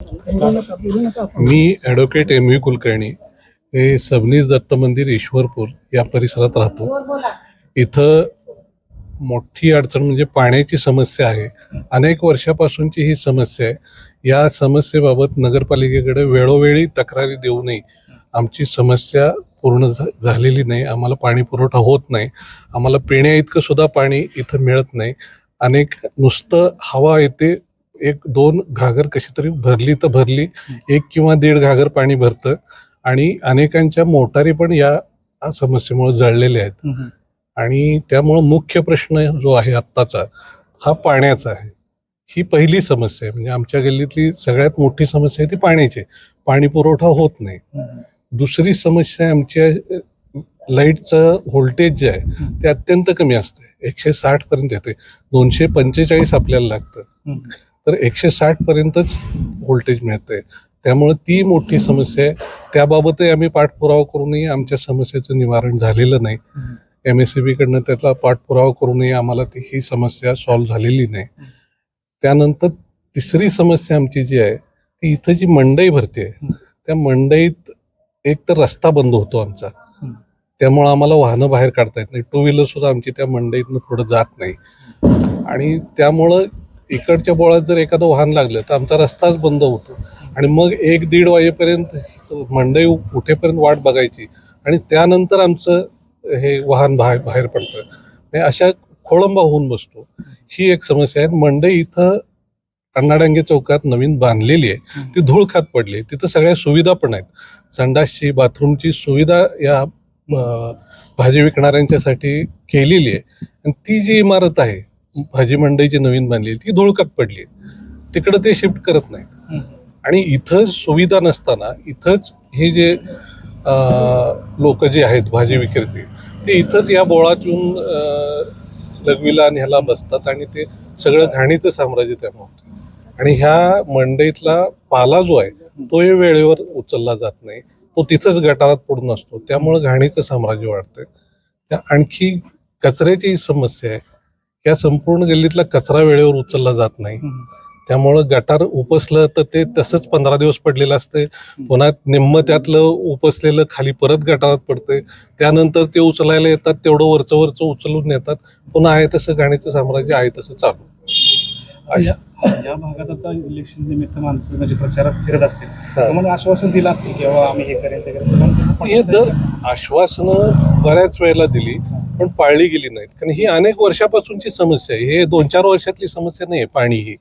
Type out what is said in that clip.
मी advocate एम.व्ही. Kulkarni हे सबनीस दत्त मंदिर ईश्वरपूर या परिसरात राहतो. इथं मोठी अडचण म्हणजे पाण्याची समस्या आहे. अनेक वर्षापासूनची ही समस्या आहे. या समस्येबाबत नगरपालिकेकडे वेळोवेळी तक्रारी देऊनही आमची समस्या पूर्ण झालेली नाही. आम्हाला पाणी पुरवठा होत नाही. आम्हाला पिण्या इतकं सुद्धा पाणी इथं मिळत नाही. अनेक नुसतं हवा येते, 1-2 घागर कशी तरी भरली तर भरली, 1 किंवा 1.5 घागर पाणी भरतं आणि अनेकांच्या मोटारी पण या समस्येमुळे जळलेल्या आहेत. आणि त्यामुळं मुख्य प्रश्न जो आहे आत्ताचा हा पाण्याचा आहे. ही पहिली समस्या आहे. म्हणजे आमच्या गल्लीतली सगळ्यात मोठी समस्या आहे ती पाण्याची. पाणी पुरवठा होत नाही. दुसरी समस्या आहे आमच्या लाईटचं व्होल्टेज जे आहे ते अत्यंत कमी असते. 160 पर्यंत येते. 245 आपल्याला लागतं, तर 160 पर्यंतच व्होल्टेज मिळतंय. त्यामुळे ती मोठी समस्या आहे. त्याबाबतही आम्ही पाठपुरावा करूनही आमच्या समस्येचं निवारण झालेलं नाही. MSEB कडनं त्याचा पाठपुरावा करूनही आम्हाला ही समस्या सॉल्व्ह झालेली नाही. त्यानंतर तिसरी समस्या आमची जी आहे ती इथं जी मंडई भरते, त्या मंडईत एक तर रस्ता बंद होतो आमचा, त्यामुळं आम्हाला वाहनं बाहेर काढता येत नाही. 2 व्हीलर सुद्धा आमची त्या मंडईतनं पुढं जात नाही. आणि त्यामुळं इकडच्या बोळात जर एखादं वाहन लागलं तर आमचा रस्ताच बंद होतो. आणि मग 1-1.5 वाजेपर्यंत मंडई उठेपर्यंत वाट बघायची आणि त्यानंतर आमचं हे वाहन बाहेर पडतं. अशा खोळंबा होऊन बसतो. ही एक समस्या आहे. मंडई इथं अण्णाडांगे चौकात नवीन बांधलेली आहे, ती धूळ खात पडली. तिथं सगळ्या सुविधा पण आहेत. संडासची, बाथरूमची सुविधा या भाजी विकणाऱ्यांच्यासाठी केलेली आहे. आणि ती जी इमारत आहे भाजी मंडईची नवीन बांधलेली ती धूळखात पडली. तिकडं ते शिफ्ट करत नाहीत. आणि इथं सुविधा नसताना इथंच हे जे लोक जे आहेत भाजी विक्रेते ते इथंच या बोळात येऊन लघवीला आणि ह्याला बसतात आणि ते सगळं घाणीचं साम्राज्य त्यामुळे होतं. आणि ह्या मंडईतला पाला जो आहे तोही वेळेवर उचलला जात नाही. तो तिथंच गटारात पडून असतो. त्यामुळं घाणीचं साम्राज्य वाढतंय. त्या आणखी कचऱ्याची समस्या आहे. या संपूर्ण गल्लीतला कचरा वेळेवर उचलला जात नाही. त्यामुळं गटार उपसलं तर ते तसंच 15 दिवस पडलेलं असते. पुन्हा निम्म त्यातलं उपसलेलं खाली परत गटारात पडतंय. त्यानंतर ते उचलायला येतात, तेवढं वरचं उचलून नेतात. पुन्हा आहे तसं घाणीचं साम्राज्य आहे तसं चालू. या भागात आता इलेक्शन निमित्त माणसं म्हणजे प्रचारात फिरत असतील, तुम्हाला आश्वासन दिलं असतील की बाबा आम्ही हे करेल ते करेल. हे दर आश्वासनं बऱ्याच वेळेला दिली पण पाळली गेली नाहीत. कारण ही अनेक वर्षापासूनची समस्या आहे. हे 2-4 वर्षातली समस्या नाही आहे पाणी ही.